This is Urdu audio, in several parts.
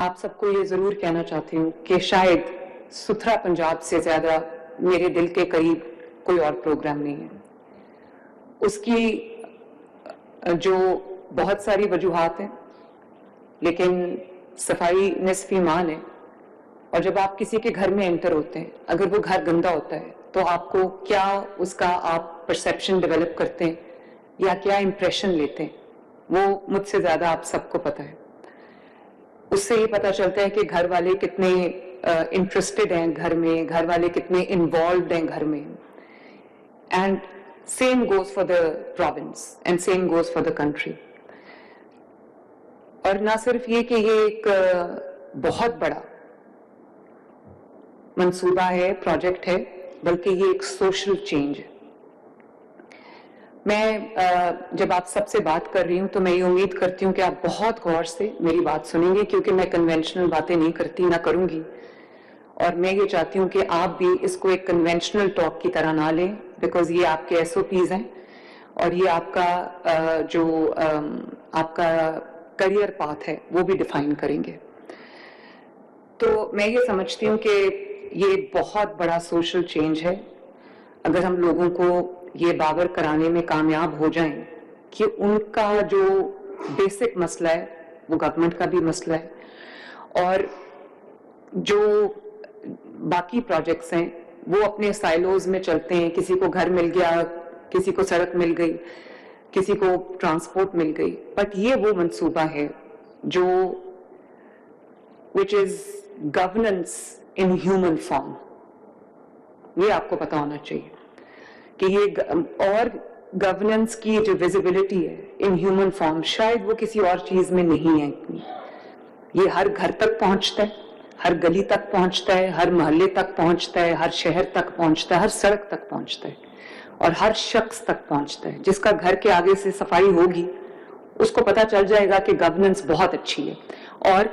آپ سب کو یہ ضرور کہنا چاہتی ہوں کہ شاید ستھرا پنجاب سے زیادہ میرے دل کے قریب کوئی اور پروگرام نہیں ہے. اس کی جو بہت ساری وجوہات ہیں، لیکن صفائی نصف ایمان ہے. اور جب آپ کسی کے گھر میں انٹر ہوتے ہیں، اگر وہ گھر گندا ہوتا ہے تو آپ کو کیا اس کا آپ پرسیپشن ڈیولپ کرتے ہیں یا کیا امپریشن لیتے ہیں، وہ مجھ سے زیادہ آپ سب کو پتہ ہے. اس سے یہ پتہ چلتا ہے کہ گھر والے کتنے انٹرسٹڈ ہیں گھر میں، گھر والے کتنے انوالوڈ ہیں گھر میں. And same goes for the province and same goes for the country. اور نہ صرف یہ کہ یہ ایک بہت بڑا منصوبہ ہے، پروجیکٹ ہے، بلکہ یہ ایک سوشل چینج ہے. میں جب آپ سب سے بات کر رہی ہوں تو میں یہ امید کرتی ہوں کہ آپ بہت غور سے میری بات سنیں گے، کیونکہ میں کنونشنل باتیں نہیں کرتی، نہ کروں گی. اور میں یہ چاہتی ہوں کہ آپ بھی اس کو ایک کنونشنل ٹاک کی طرح نہ لیں، بیکاز یہ آپ کے SOPs ہیں اور یہ آپ کا جو آپ کا کریئر پاتھ ہے وہ بھی ڈیفائن کریں گے. تو میں یہ سمجھتی ہوں کہ یہ بہت بڑا سوشل چینج ہے. اگر ہم لوگوں کو یہ باور کرانے میں کامیاب ہو جائیں کہ ان کا جو بیسک مسئلہ ہے وہ گورنمنٹ کا بھی مسئلہ ہے، اور جو باقی پروجیکٹس ہیں وہ اپنے سائلوز میں چلتے ہیں. کسی کو گھر مل گیا، کسی کو سڑک مل گئی، کسی کو ٹرانسپورٹ مل گئی، بٹ یہ وہ منصوبہ ہے جو which is governance in human form. یہ آپ کو پتا ہونا چاہیے کہ یہ اور گورننس کی جو ویزیبلٹی ہے ان ہیومن فارم شاید وہ کسی اور چیز میں نہیں ہے. یہ ہر گھر تک پہنچتا ہے، ہر گلی تک پہنچتا ہے، ہر محلے تک پہنچتا ہے، ہر شہر تک پہنچتا ہے، ہر سڑک تک پہنچتا ہے اور ہر شخص تک پہنچتا ہے. جس کا گھر کے آگے سے صفائی ہوگی اس کو پتا چل جائے گا کہ گورننس بہت اچھی ہے. اور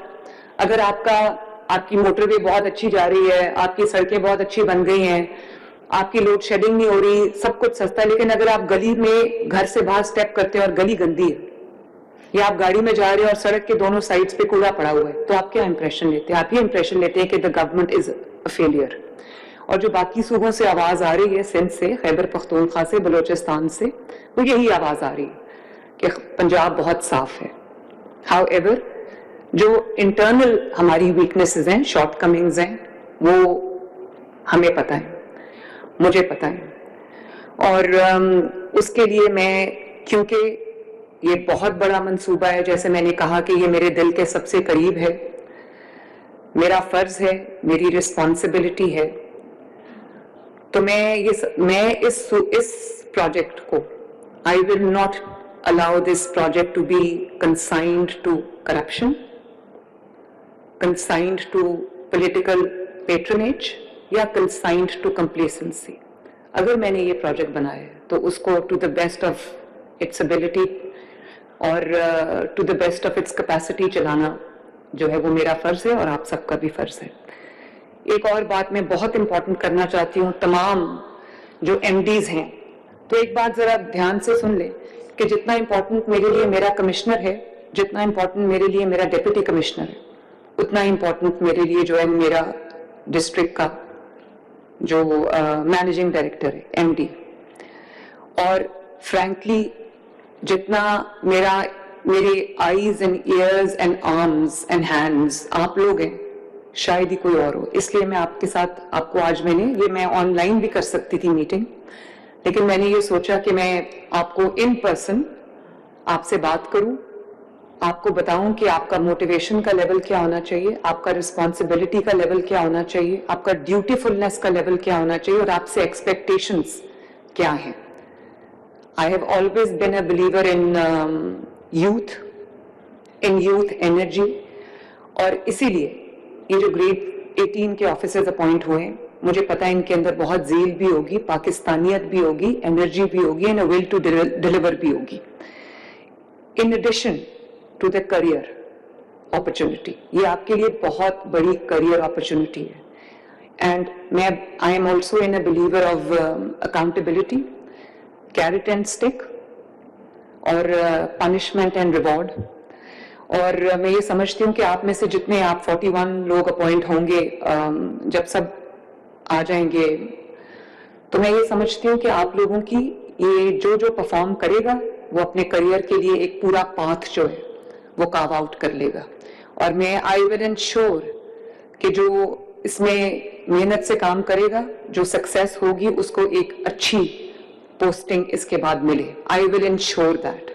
اگر آپ کی موٹر وے بہت اچھی جا رہی ہے، آپ کی سڑکیں بہت اچھی بن گئی ہیں، آپ کی لوڈ شیڈنگ نہیں ہو رہی، سب کچھ سستا ہے، لیکن اگر آپ گلی میں گھر سے باہر سٹیپ کرتے ہیں اور گلی گندی ہے، یا آپ گاڑی میں جا رہے ہیں اور سڑک کے دونوں سائڈز پہ کوڑا پڑا ہوا ہے، تو آپ کیا امپریشن لیتے ہیں؟ آپ یہ امپریشن لیتے ہیں کہ the government is a failure. اور جو باقی صوبوں سے آواز آ رہی ہے، سندھ سے، خیبر پختونخوا سے، بلوچستان سے، وہ یہی آواز آ رہی ہے کہ پنجاب بہت صاف ہے. ہاؤ ایور جو انٹرنل ہماری ویکنیسز ہیں، شارٹ کمنگز ہیں، وہ ہمیں پتہ ہے، مجھے پتہ ہے. اور اس کے لیے میں، کیونکہ یہ بہت بڑا منصوبہ ہے، جیسے میں نے کہا کہ یہ میرے دل کے سب سے قریب ہے، میرا فرض ہے، میری رسپانسبلٹی ہے. تو میں اس پروجیکٹ کو I will not allow this project to be consigned to corruption, consigned to political patronage یا consigned to complacency. اگر میں نے یہ پروجیکٹ بنایا ہے تو اس کو to the best of its ability اور to the best of its capacity چلانا جو ہے وہ میرا فرض ہے اور آپ سب کا بھی فرض ہے. ایک اور بات میں بہت امپورٹنٹ کرنا چاہتی ہوں تمام جو MDs ہیں، تو ایک بات ذرا دھیان سے سن لیں کہ جتنا امپورٹنٹ میرے لیے میرا کمشنر ہے، جتنا امپورٹنٹ میرے لیے میرا ڈپٹی کمشنر ہے، اتنا امپورٹنٹ میرے لیے جو ہے میرا ڈسٹرکٹ کا جو مینیجنگ ڈائریکٹر ہے، MD. اور فرینکلی جتنا میرے eyes and ears and arms and hands آپ لوگ ہیں، شاید ہی کوئی اور ہو. اس لیے میں آپ کے ساتھ، آپ کو آج میں آن لائن بھی کر سکتی تھی میٹنگ، لیکن میں نے یہ سوچا کہ میں آپ کو ان پرسن آپ سے بات کروں، آپ کو بتاؤں کہ آپ کا موٹیویشن کا لیول کیا ہونا چاہیے، آپ کا رسپانسبلٹی کا لیول کیا ہونا چاہیے، آپ کا ڈیوٹیفلنس کا لیول کیا ہونا چاہیے، اور آپ سے ایکسپیکٹیشنز کیا ہیں. I have always been a believer in youth energy. اور اسی لیے یہ جو گریڈ 18 کے آفیسرز اپوائنٹ ہوئے ہیں، مجھے پتا ہے ان کے اندر بہت ذیل بھی ہوگی، پاکستانیت بھی ہوگی، انرجی بھی ہوگی، and a will to deliver بھی ہوگی. In addition to the career opportunity، یہ آپ کے لیے بہت بڑی career opportunity ہے. And I am also a believer of accountability, carrot and stick اور punishment and reward. اور میں یہ سمجھتی ہوں کہ آپ میں سے جتنے آپ 41 لوگ اپوائنٹ ہوں گے جب سب آ جائیں گے تو میں یہ سمجھتی ہوں کہ آپ لوگوں کی یہ جو پرفارم کرے گا وہ اپنے کریئر کے لیے ایک پورا پاتھ جو ہے وہ کارو آؤٹ کر لے گا. اور میں آئی ول انشور کہ جو اس میں محنت سے کام کرے گا, جو سکسیس ہوگی, اس کو ایک اچھی پوسٹنگ اس کے بعد ملے. آئی ول انشور دیٹ.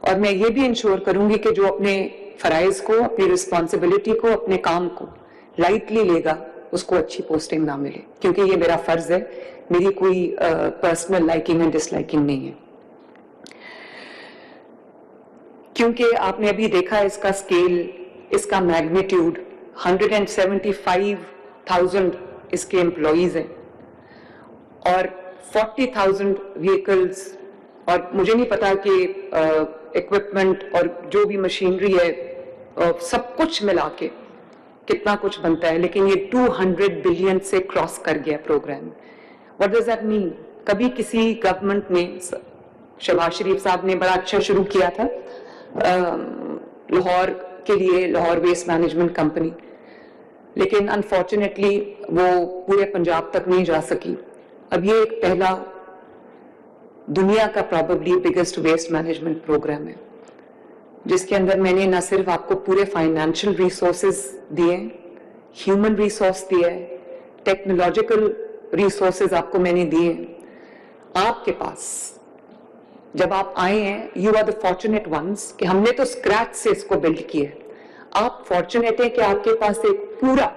اور میں یہ بھی انشور کروں گی کہ جو اپنے فرائض کو, اپنی رسپانسبلٹی کو, اپنے کام کو لائٹلی لے گا, اس کو اچھی پوسٹنگ نہ ملے, کیونکہ یہ میرا فرض ہے, میری کوئی personal liking and disliking نہیں ہے. کیونکہ آپ نے ابھی دیکھا اس کا اسکیل, اس کا میگنیٹیوڈ, 175,000 اس کے امپلائیز ہیں اور 40,000 وہیکلز, اور مجھے نہیں پتا کہ اکوپمنٹ اور جو بھی مشینری ہے سب کچھ ملا کے کتنا کچھ بنتا ہے, لیکن یہ 200 بلین سے کراس کر گیا پروگرام. واٹ ڈز دیٹ مین؟ کبھی کسی گورنمنٹ نے, شہباز شریف صاحب نے بڑا اچھا شروع کیا تھا لاہور کے لیے, لاہور ویسٹ مینجمنٹ کمپنی, لیکن انفارچونیٹلی وہ پورے پنجاب تک نہیں جا سکی. اب یہ ایک پہلا دنیا کا probably biggest waste management programme ہے, جس کے اندر میں نے نہ صرف آپ کو پورے فائنینشیل ریسورسز دیے, ہیومن ریسورس دیا ہے, ٹیکنالوجیکل ریسورسز آپ کو میں نے دیے. آپ کے پاس جب آپ آئے ہیں, you are the fortunate ones کہ ہم نے تو اسکریچ سے اس کو بلڈ کیا ہے. آپ فارچونیٹ ہیں کہ آپ کے پاس ایک پورا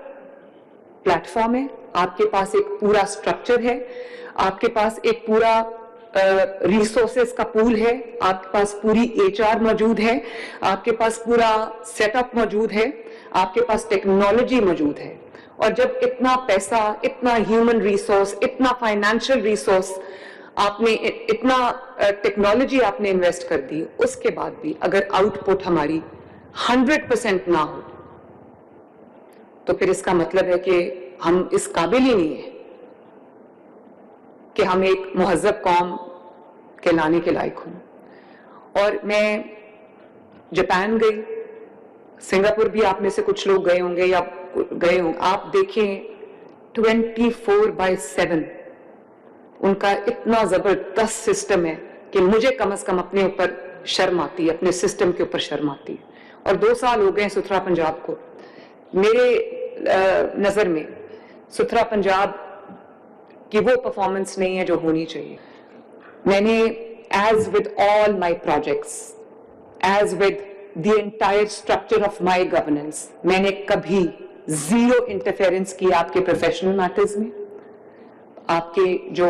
پلیٹ فارم ہے, آپ کے پاس ایک پورا اسٹرکچر ہے, آپ کے پاس ایک پورا ریسورسز کا پول ہے, آپ کے پاس پوری HR موجود ہے, آپ کے پاس پورا سیٹ اپ موجود ہے, آپ کے پاس ٹیکنالوجی موجود ہے. اور جب اتنا پیسہ, اتنا ہیومن ریسورس, اتنا فائنینشیل ریسورس آپ نے, اتنا ٹیکنالوجی آپ نے انویسٹ کر دی, اس کے بعد بھی اگر آؤٹ پٹ ہماری 100% نہ ہو تو پھر اس کا مطلب ہے کہ ہم اس قابل ہی نہیں ہیں کہ ہم ایک مہذب قوم کہلانے کے لائق ہوں. اور میں جاپان گئی, سنگاپور بھی آپ میں سے کچھ لوگ گئے ہوں گے یا گئے ہوں, آپ دیکھیں 24/7 ان کا اتنا زبردست سسٹم ہے کہ مجھے کم از کم اپنے اوپر شرم آتی ہے, اپنے سسٹم کے اوپر شرم آتی ہے. اور 2 سال ہو گئے ستھرا پنجاب کو. میرے نظر میں ستھرا پنجاب کی وہ پرفارمنس نہیں ہے جو ہونی چاہیے. میں نے as with all my projects, as with the entire structure of my governance, میں نے کبھی زیرو انٹرفیئرنس کی آپ کے پروفیشنل میٹرز میں, آپ کے جو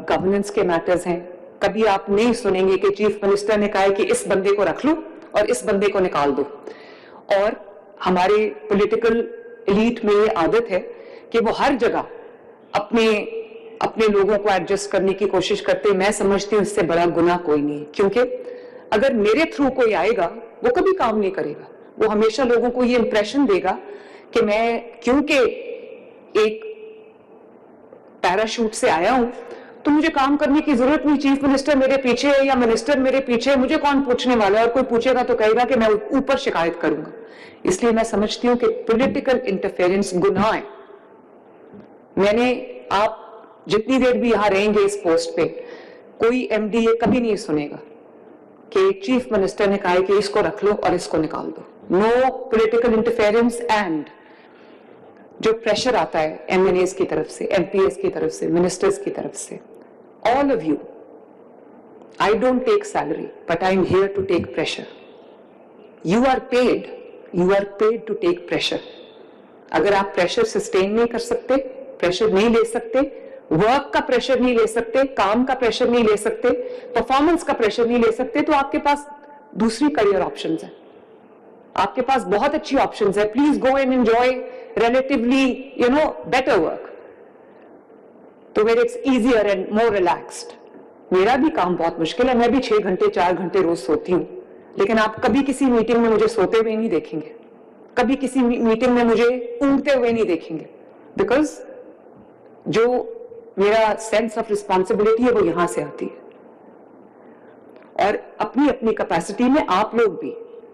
گورننس کے میٹرز ہیں. کبھی آپ نہیں سنیں گے کہ چیف منسٹر نے کہا ہے کہ اس بندے کو رکھ لو اور اس بندے کو نکال دو. اور ہمارے پولیٹیکل ایلیٹ میں یہ عادت ہے کہ وہ ہر جگہ اپنے لوگوں کو ایڈجسٹ کرنے کی کوشش کرتے. میں سمجھتی ہوں اس سے بڑا گناہ کوئی نہیں, کیونکہ اگر میرے تھرو کوئی آئے گا وہ کبھی کام نہیں کرے گا. وہ ہمیشہ لوگوں کو یہ امپریشن دے گا کہ میں کیونکہ ایک پیراشوٹ سے آیا ہوں تو مجھے کام کرنے کی ضرورت نہیں, چیف منسٹر میرے پیچھے ہے یا منسٹر میرے پیچھے ہے, مجھے کون پوچھنے والا ہے, اور کوئی پوچھے گا تو کہے گا کہ میں اوپر شکایت کروں گا. اس لیے میں سمجھتی ہوں کہ پولیٹیکل انٹرفیئرنس گناہ ہے. میں نے, آپ جتنی دیر بھی یہاں رہیں گے اس پوسٹ پہ, کوئی MD یہ کبھی نہیں سنے گا کہ چیف منسٹر نے کہا ہے کہ اس کو رکھ لو اور اس کو نکال دو. No political interference. اینڈ جو پریشر آتا ہے MNAs کی طرف سے, MPs کی طرف سے, منسٹرز کی طرف سے, all of you, I don't take salary, but I'm here to take pressure. You are paid to take pressure. اگر آپ پریشر سسٹین نہیں کر سکتے, پریشر نہیں لے سکتے, ورک کا پریشر نہیں لے سکتے, کام کا پریشر نہیں لے سکتے, پرفارمنس کا پریشر نہیں لے سکتے, تو آپ کے پاس دوسری کریئر آپشنز ہیں, آپ کے پاس بہت اچھی آپشنز ہیں. Please go and enjoy relatively, better work. تو where it's easier and more relaxed. میرا بھی کام بہت مشکل ہے, میں بھی 6 گھنٹے 4 گھنٹے روز سوتی ہوں, لیکن آپ کبھی کسی میٹنگ میں مجھے سوتے ہوئے نہیں دیکھیں گے, کبھی کسی میٹنگ میں مجھے اونگتے ہوئے نہیں دیکھیں گے, بیکاز جو میرا سینس آف ریسپانسبلٹی ہے وہ یہاں سے آتی ہے. اور اپنی کیپیسٹی میں آپ لوگ بھی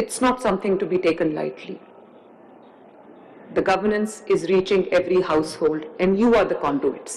it's not something to be taken lightly. The governance is reaching every household and you are the conduits.